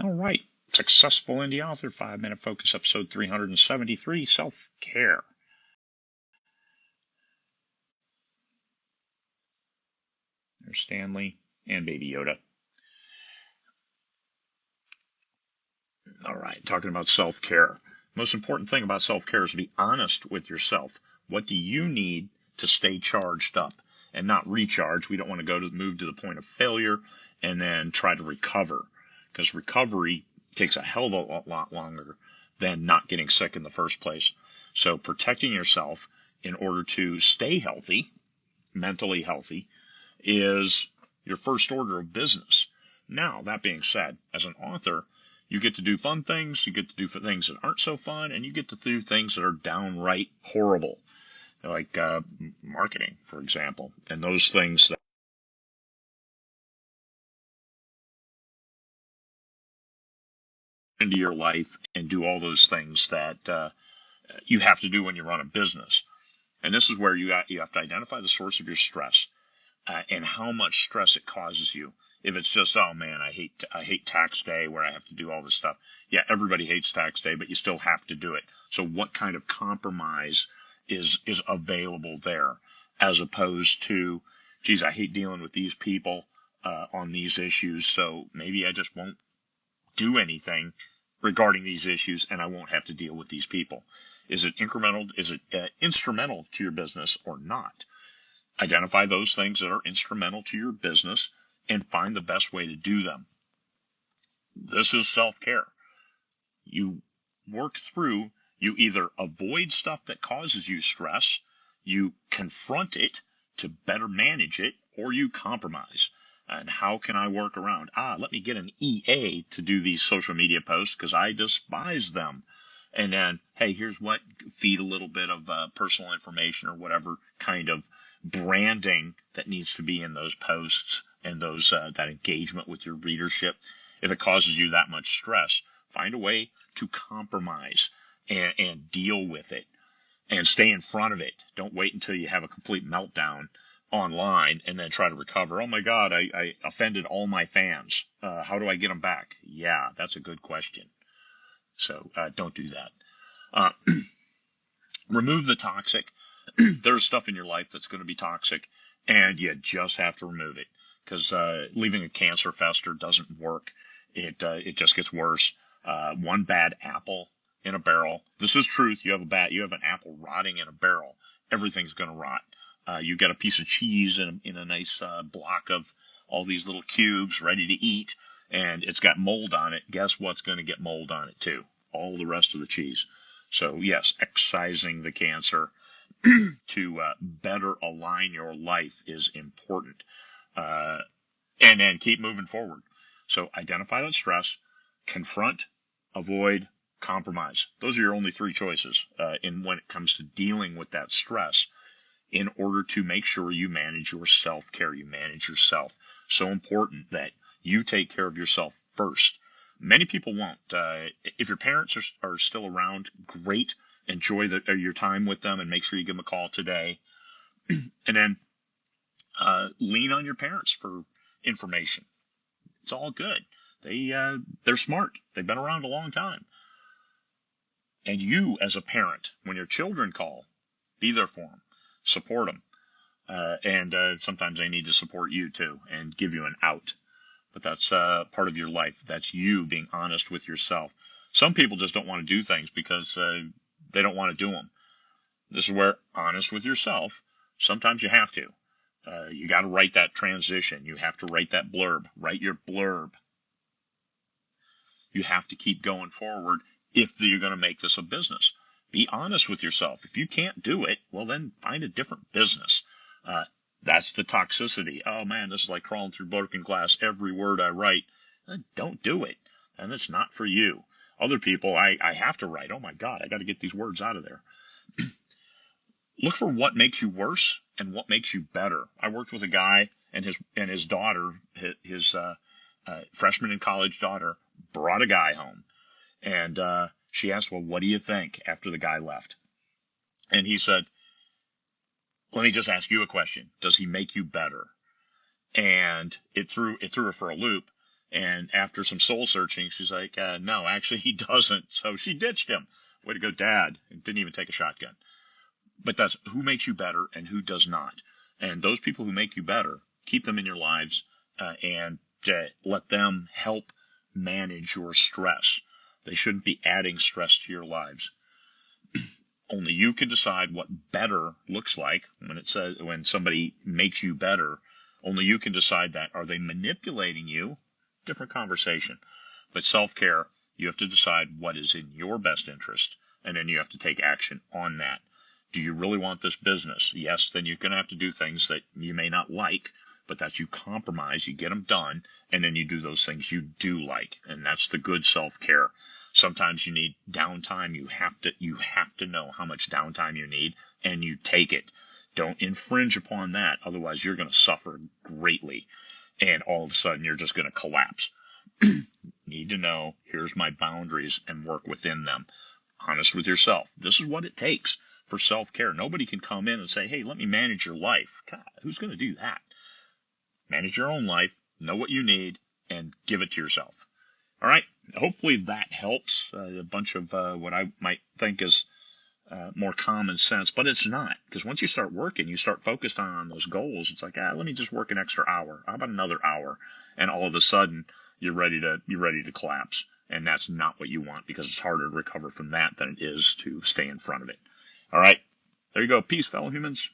All right. Successful Indie Author 5-Minute Focus, episode 373, Self-Care. There's Stanley and Baby Yoda. All right, talking about self-care. Most important thing about self-care is to be honest with yourself. What do you need to stay charged up and not recharge? We don't want to move to the point of failure and then try to recover, because recovery takes a hell of a lot longer than not getting sick in the first place. So protecting yourself in order to stay healthy, mentally healthy, is your first order of business. Now, that being said, as an author, you get to do fun things, you get to do things that aren't so fun, and you get to do things that are downright horrible, like marketing, for example, and those things that into your life and do all those things that you have to do when you run a business. And this is where you have to identify the source of your stress and how much stress it causes you. If it's just, oh man, I hate tax day where I have to do all this stuff. Yeah, everybody hates tax day, but you still have to do it. So what kind of compromise is available there, as opposed to, geez, I hate dealing with these people on these issues, so maybe I just won't do anything regarding these issues and I won't have to deal with these people. Is it incremental? Is it instrumental to your business or not? Identify those things that are instrumental to your business and find the best way to do them. This is self-care. You work through, you either avoid stuff that causes you stress, you confront it to better manage it, or you compromise. And how can I work around? Let me get an EA to do these social media posts because I despise them. And then, hey, here's what, feed a little bit of personal information or whatever kind of branding that needs to be in those posts and those that engagement with your readership. If it causes you that much stress, find a way to compromise and deal with it and stay in front of it. Don't wait until you have a complete meltdown online and then try to recover. Oh my God, I offended all my fans. How do I get them back? Yeah, that's a good question. So don't do that. Remove the toxic. There's stuff in your life that's going to be toxic, and you just have to remove it, because leaving a cancer fester doesn't work. It just gets worse. One bad apple in a barrel. This is truth. You have an apple rotting in a barrel. Everything's going to rot. You got a piece of cheese in a nice block of all these little cubes ready to eat, and it's got mold on it. Guess what's going to get mold on it too? All the rest of the cheese. So yes, excising the cancer to better align your life is important. And then keep moving forward. So identify that stress, confront, avoid, compromise. Those are your only three choices when it comes to dealing with that stress, in order to make sure you manage your self-care, you manage yourself. So important that you take care of yourself first. Many people won't. If your parents are still around, great. Enjoy your time with them and make sure you give them a call today. And then lean on your parents for information. It's all good. They're smart. They've been around a long time. And you, as a parent, when your children call, be there for them. Support them. And sometimes they need to support you too and give you an out. But that's part of your life. That's you being honest with yourself. Some people just don't want to do things because they don't want to do them. This is where, honest with yourself, sometimes you have to. You got to write that transition. You have to write that blurb. Write your blurb. You have to keep going forward if you're going to make this a business. Be honest with yourself. If you can't do it, well, then find a different business. That's the toxicity. Oh man, this is like crawling through broken glass. Every word I write, don't do it. And it's not for you. Other people, I have to write. Oh my God, I got to get these words out of there. Look for what makes you worse and what makes you better. I worked with a guy and his daughter, his freshman in college daughter, brought a guy home. And she asked, well, what do you think after the guy left? And he said, let me just ask you a question. Does he make you better? And it threw her for a loop. And after some soul searching, she's like, no, actually he doesn't. So she ditched him. Way to go, Dad. And didn't even take a shotgun. But that's who makes you better and who does not. And those people who make you better, keep them in your lives and let them help manage your stress. They shouldn't be adding stress to your lives. Only you can decide what better looks like when somebody makes you better. Only you can decide that. Are they manipulating you? Different conversation. But self-care, you have to decide what is in your best interest, and then you have to take action on that. Do you really want this business? Yes, then you're going to have to do things that you may not like, but that's you compromise, you get them done, and then you do those things you do like, and that's the good self-care. Sometimes you need downtime. You have to know how much downtime you need, and you take it. Don't infringe upon that, otherwise you're going to suffer greatly, and all of a sudden you're just going to collapse. Need to know, here's my boundaries, and work within them. Honest with yourself. This is what it takes for self-care. Nobody can come in and say, hey, let me manage your life. God, who's going to do that? Manage your own life, know what you need, and give it to yourself. All right, hopefully that helps. A bunch of what I might think is more common sense, but it's not. Because once you start working, you start focused on those goals. It's like, let me just work an extra hour. How about another hour? And all of a sudden, you're ready to collapse. And that's not what you want, because it's harder to recover from that than it is to stay in front of it. All right, there you go. Peace, fellow humans.